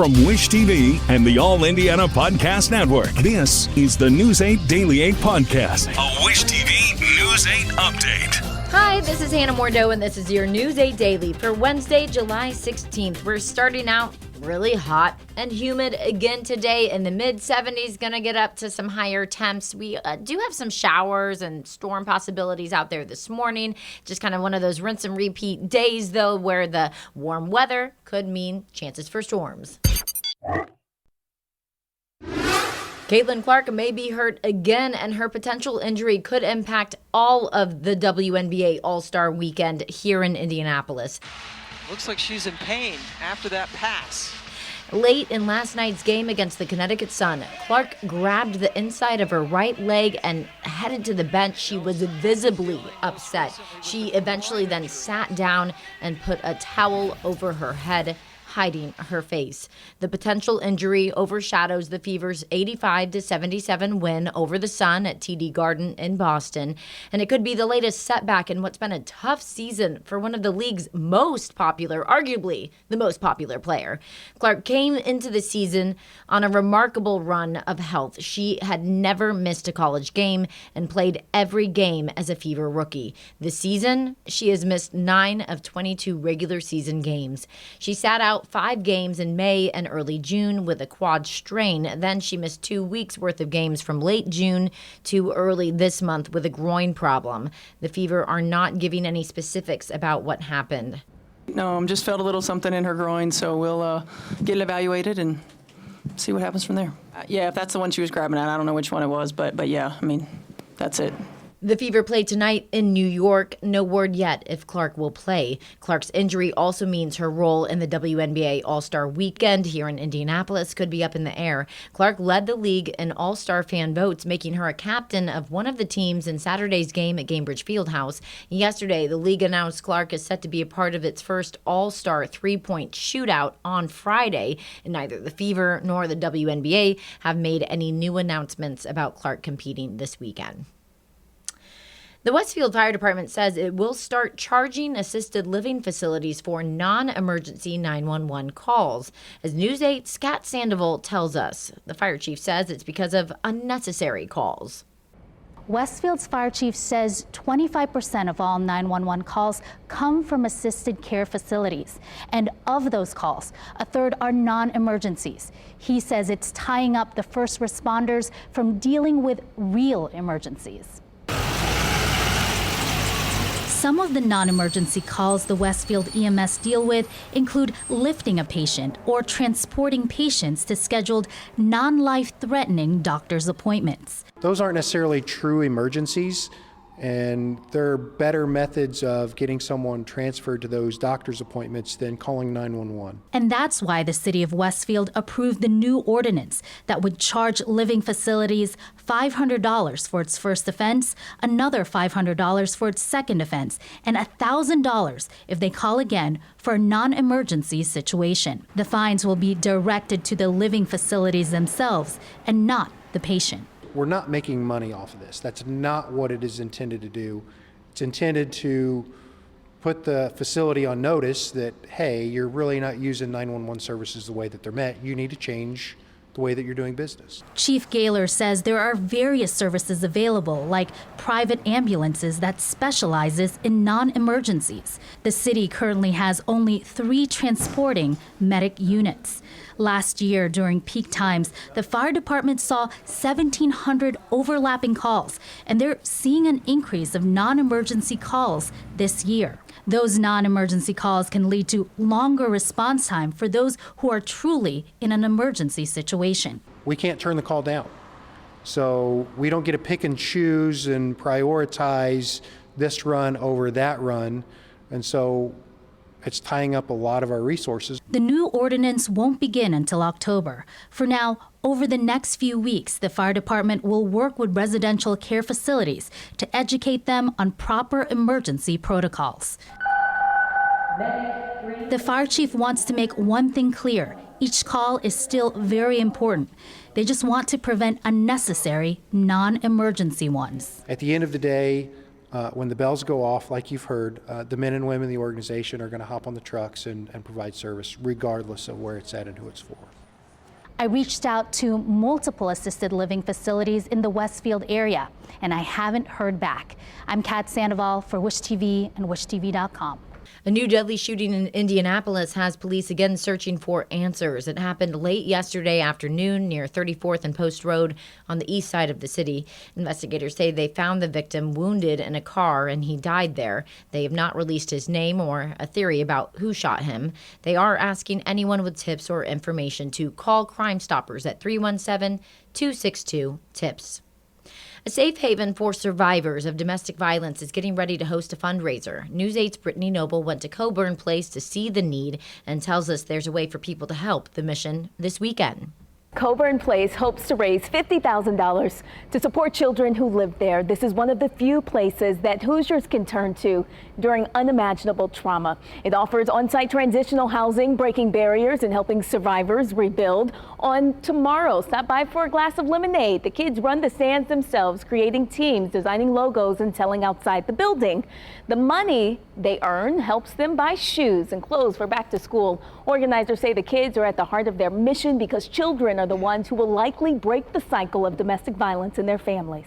From Wish TV and the All Indiana Podcast Network, this is the News 8 Daily 8 Podcast, a Wish TV News 8 update. Hi, this is Hannah Mordeau, and this is your News 8 Daily for Wednesday, July 16th. We're starting out really hot and humid again today in the mid-70s. Gonna get up to some higher temps. We do have some showers and storm possibilities out there this morning. Just kind of one of those rinse and repeat days, though, where the warm weather could mean chances for storms. Caitlin Clark may be hurt again, and her potential injury could impact all of the WNBA All-Star weekend here in Indianapolis. Looks like she's in pain after that pass. Late in last night's game against the Connecticut Sun, Clark grabbed the inside of her right leg and headed to the bench. She was visibly upset. She eventually then sat down and put a towel over her head, hiding her face. The potential injury overshadows the Fever's 85-77 win over the Sun at TD Garden in Boston, and it could be the latest setback in what's been a tough season for one of the league's most popular, arguably the most popular player. Clark came into the season on a remarkable run of health. She had never missed a college game and played every game as a Fever rookie. This season, she has missed 9 of 22 regular season games. She sat out 5 games in May and early June with a quad strain. Then she missed 2 weeks worth of games from late June to early this month with a groin problem. The Fever are not giving any specifics about what happened. No, just felt a little something in her groin, so we'll get it evaluated and see what happens from there. Yeah, if that's the one she was grabbing at, I don't know which one it was, but yeah, I mean, that's it. The Fever play tonight in New York. No word yet if Clark will play. Clark's injury also means her role in the WNBA All-Star weekend here in Indianapolis could be up in the air. Clark led the league in All-Star fan votes, making her a captain of one of the teams in Saturday's game at Gainbridge Fieldhouse. Yesterday, the league announced Clark is set to be a part of its first All-Star three-point shootout on Friday, and neither the Fever nor the WNBA have made any new announcements about Clark competing this weekend. The Westfield Fire Department says it will start charging assisted living facilities for non-emergency 911 calls. As News 8's Kat Sandoval tells us, the fire chief says it's because of unnecessary calls. Westfield's fire chief says 25% of all 911 calls come from assisted care facilities. And of those calls, a third are non-emergencies. He says it's tying up the first responders from dealing with real emergencies. Some of the non-emergency calls the Westfield EMS deal with include lifting a patient or transporting patients to scheduled non-life-threatening doctor's appointments. Those aren't necessarily true emergencies, and there are better methods of getting someone transferred to those doctor's appointments than calling 911. And that's why the city of Westfield approved the new ordinance that would charge living facilities $500 for its first offense, another $500 for its second offense, and $1,000 if they call again for a non-emergency situation. The fines will be directed to the living facilities themselves and not the patient. We're not making money off of this. That's not what it is intended to do. It's intended to put the facility on notice that, hey, you're really not using 911 services the way that they're meant. You need to change the way that you're doing business. Chief Gaylor says there are various services available, like private ambulances that specializes in non-emergencies. The city currently has only 3 transporting medic units. Last year, during peak times, the fire department saw 1,700 overlapping calls, and they're seeing an increase of non-emergency calls this year. Those non-emergency calls can lead to longer response time for those who are truly in an emergency situation. We can't turn the call down. So we don't get to pick and choose and prioritize this run over that run. And so it's tying up a lot of our resources. The new ordinance won't begin until October. For now, over the next few weeks, the fire department will work with residential care facilities to educate them on proper emergency protocols. The fire chief wants to make one thing clear. Each call is still very important. They just want to prevent unnecessary, non-emergency ones. At the end of the day, When the bells go off, like you've heard, the men and women in the organization are going to hop on the trucks and provide service regardless of where it's at and who it's for. I reached out to multiple assisted living facilities in the Westfield area, and I haven't heard back. I'm Kat Sandoval for Wish TV and WishTV.com. A new deadly shooting in Indianapolis has police again searching for answers. It happened late yesterday afternoon near 34th and Post Road on the east side of the city. Investigators say they found the victim wounded in a car and he died there. They have not released his name or a theory about who shot him. They are asking anyone with tips or information to call Crime Stoppers at 317-262-TIPS. A safe haven for survivors of domestic violence is getting ready to host a fundraiser. News 8's Brittany Noble went to Coburn Place to see the need and tells us there's a way for people to help the mission this weekend. Coburn Place hopes to raise $50,000 to support children who live there. This is one of the few places that Hoosiers can turn to during unimaginable trauma. It offers on-site transitional housing, breaking barriers and helping survivors rebuild. On tomorrow, stop by for a glass of lemonade. The kids run the stands themselves, creating teams, designing logos and selling outside the building. The money they earn helps them buy shoes and clothes for back to school. Organizers say the kids are at the heart of their mission because children are the ones who will likely break the cycle of domestic violence in their families.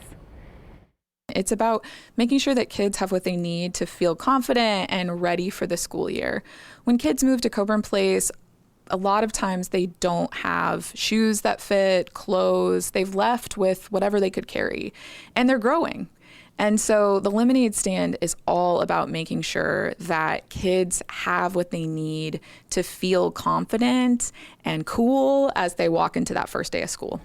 It's about making sure that kids have what they need to feel confident and ready for the school year. When kids move to Coburn Place, a lot of times they don't have shoes that fit, clothes. They've left with whatever they could carry, and they're growing. And so the lemonade stand is all about making sure that kids have what they need to feel confident and cool as they walk into that first day of school.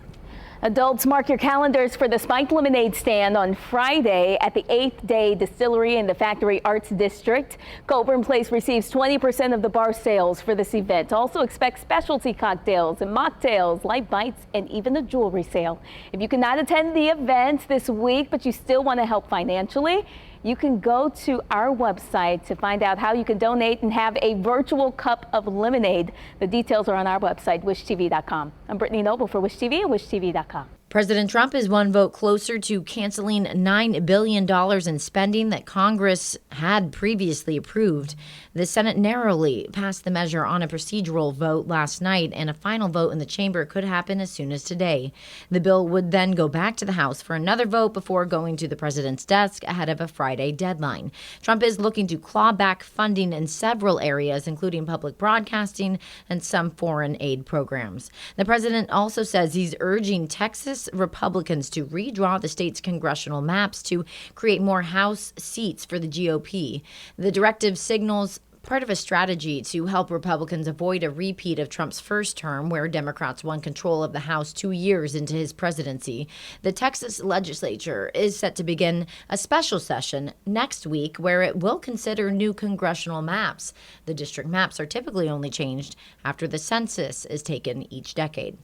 Adults, mark your calendars for the Spiked Lemonade Stand on Friday at the 8th Day Distillery in the Factory Arts District. Coburn Place receives 20% of the bar sales for this event. Also expect specialty cocktails and mocktails, light bites, and even a jewelry sale. If you cannot attend the event this week, but you still want to help financially, you can go to our website to find out how you can donate and have a virtual cup of lemonade. The details are on our website, WishTV.com. I'm Brittany Noble for Wish TV and WishTV.com. President Trump is one vote closer to canceling $9 billion in spending that Congress had previously approved. The Senate narrowly passed the measure on a procedural vote last night, and a final vote in the chamber could happen as soon as today. The bill would then go back to the House for another vote before going to the president's desk ahead of a Friday deadline. Trump is looking to claw back funding in several areas, including public broadcasting and some foreign aid programs. The president also says he's urging Texas Republicans to redraw the state's congressional maps to create more House seats for the GOP. The directive signals part of a strategy to help Republicans avoid a repeat of Trump's first term, where Democrats won control of the House 2 years into his presidency. The Texas legislature is set to begin a special session next week where it will consider new congressional maps. The district maps are typically only changed after the census is taken each decade.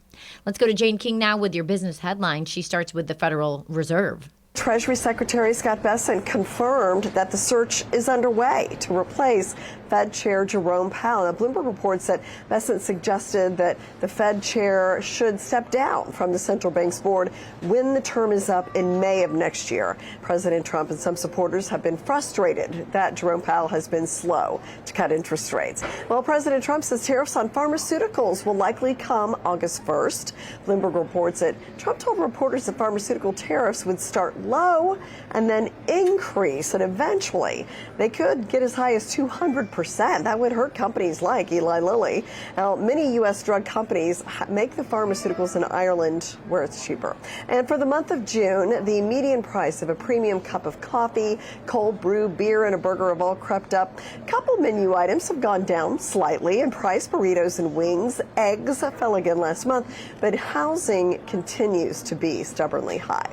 Let's go to Jane King now with your business headline. She starts with the Federal Reserve. Treasury Secretary Scott Bessent confirmed that the search is underway to replace Fed Chair Jerome Powell. Now, Bloomberg reports that Bessent suggested that the Fed chair should step down from the central bank's board when the term is up in May of next year. President Trump and some supporters have been frustrated that Jerome Powell has been slow to cut interest rates. Well, President Trump says tariffs on pharmaceuticals will likely come August 1st. Bloomberg reports that Trump told reporters that pharmaceutical tariffs would start low and then increase, and eventually they could get as high as 200%. That would hurt companies like Eli Lilly. Now, many U.S. drug companies make the pharmaceuticals in Ireland where it's cheaper. And for the month of June, the median price of a premium cup of coffee, cold brew, beer, and a burger have all crept up. A couple menu items have gone down slightly in price. Burritos and wings, eggs fell again last month, but housing continues to be stubbornly high.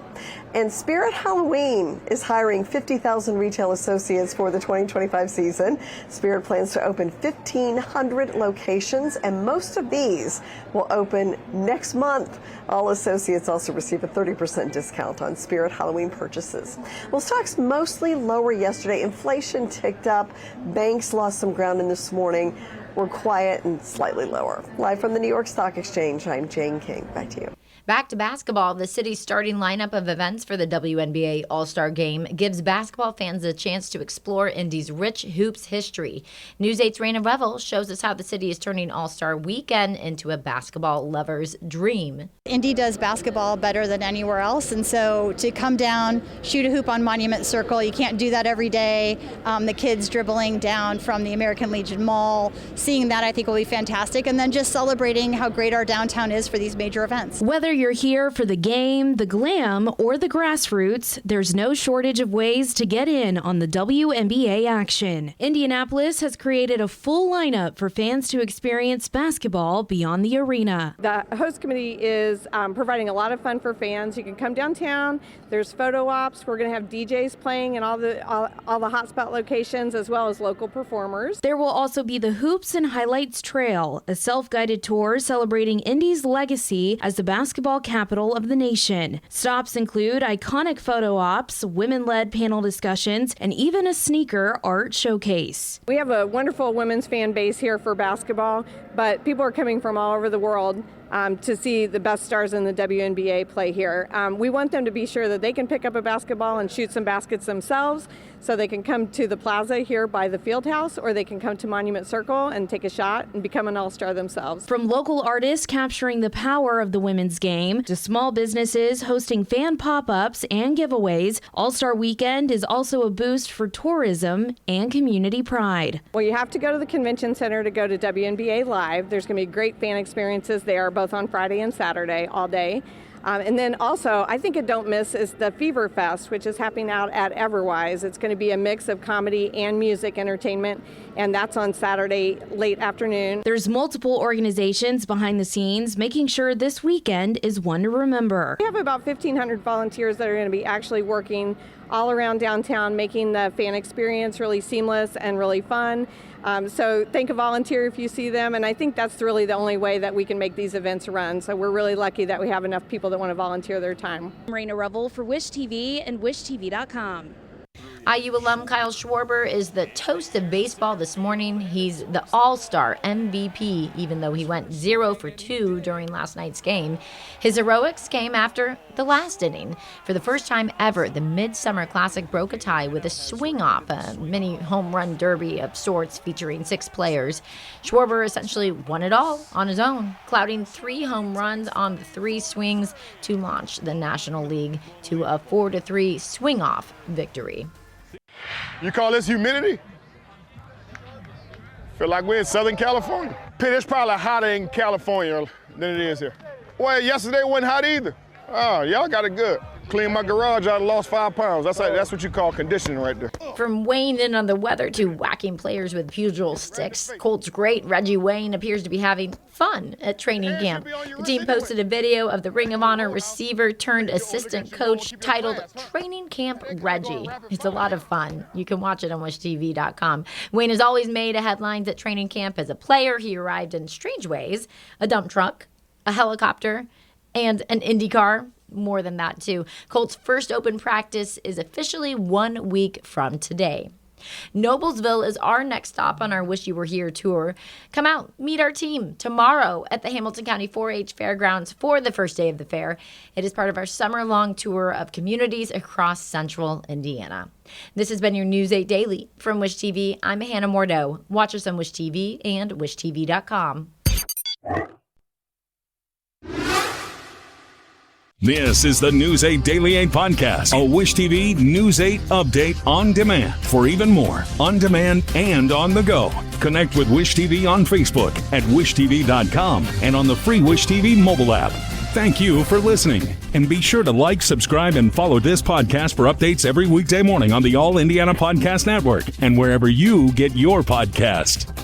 And Spirit Halloween is hiring 50,000 retail associates for the 2025 season. Spirit plans to open 1,500 locations, and most of these will open next month. All associates also receive a 30% discount on Spirit Halloween purchases. Well, stocks mostly lower yesterday. Inflation ticked up. Banks lost some ground in this morning. were quiet and slightly lower. Live from the New York Stock Exchange, I'm Jane King. Back to you. Back to basketball, the city's starting lineup of events for the WNBA All-Star Game gives basketball fans a chance to explore Indy's rich hoops history. News 8's Raina Revel shows us how the city is turning All-Star Weekend into a basketball lover's dream. Indy does basketball better than anywhere else, and so to come down, shoot a hoop on Monument Circle, you can't do that every day. The kids dribbling down from the American Legion Mall, seeing that I think will be fantastic, and then just celebrating how great our downtown is for these major events. Whether you're here for the game, the glam, or the grassroots, there's no shortage of ways to get in on the WNBA action. Indianapolis has created a full lineup for fans to experience basketball beyond the arena. The host committee is providing a lot of fun for fans. You can come downtown. There's photo ops. We're going to have DJs playing in all the hotspot locations, as well as local performers. There will also be the Hoops and Highlights Trail, a self-guided tour celebrating Indy's legacy as the basketball capital of the nation. Stops include iconic photo ops, women-led panel discussions, and even a sneaker art showcase. We have a wonderful women's fan base here for basketball, but people are coming from all over the world to see the best stars in the WNBA play here. We want them to be sure that they can pick up a basketball and shoot some baskets themselves, so they can come to the plaza here by the field house, or they can come to Monument Circle and take a shot and become an all-star themselves. From local artists capturing the power of the women's game to small businesses hosting fan pop-ups and giveaways, All-Star Weekend is also a boost for tourism and community pride. Well, you have to go to the convention center to go to WNBA Live. There's going to be great fan experiences there, both on Friday and Saturday, all day. And then also, I think a don't miss is the Fever Fest, which is happening out at Everwise. It's going to be a mix of comedy and music entertainment, and that's on Saturday late afternoon. There's multiple organizations behind the scenes making sure this weekend is one to remember. We have about 1,500 volunteers that are going to be actually working all around downtown, making the fan experience really seamless and really fun. So thank a volunteer if you see them, and I think that's really the only way that we can make these events run. So we're really lucky that we have enough people that want to volunteer their time. I'm Raina Revel for Wish TV and WishTV.com. IU alum Kyle Schwarber is the toast of baseball this morning. He's the All-Star MVP, even though he went 0 for 2 during last night's game. His heroics came after the last inning. For the first time ever, the Midsummer Classic broke a tie with a swing-off, a mini home run derby of sorts featuring 6 players. Schwarber essentially won it all on his own, clouding 3 home runs on the 3 swings to launch the National League to a 4-3 swing-off victory. You call this humidity? Feel like we're in Southern California. It's probably hotter in California than it is here. Well, yesterday wasn't hot either. Oh, y'all got it good. Cleaned my garage out and lost 5 pounds. That's what you call conditioning right there. From weighing in on the weather to whacking players with pugil sticks, Colts great Reggie Wayne appears to be having fun at training camp. The team posted a video of the Ring of Honor receiver turned assistant coach titled Training Camp Reggie. It's a lot of fun. You can watch it on WishTV.com. Wayne has always made headlines at training camp as a player. He arrived in strange ways: a dump truck, a helicopter, and an Indy car. More than that, too. Colts' first open practice is officially 1 week from today. Noblesville is our next stop on our Wish You Were Here tour. Come out, meet our team tomorrow at the Hamilton County 4-H Fairgrounds for the first day of the fair. It is part of our summer-long tour of communities across central Indiana. This has been your News 8 Daily from Wish TV. I'm Hannah Mordeau. Watch us on Wish TV and WishTV.com. This is the News 8 Daily 8 podcast, a Wish TV News 8 update on demand. For even more, on demand and on the go, connect with Wish TV on Facebook at WishTV.com and on the free Wish TV mobile app. Thank you for listening, and be sure to like, subscribe, and follow this podcast for updates every weekday morning on the All Indiana Podcast Network and wherever you get your podcast.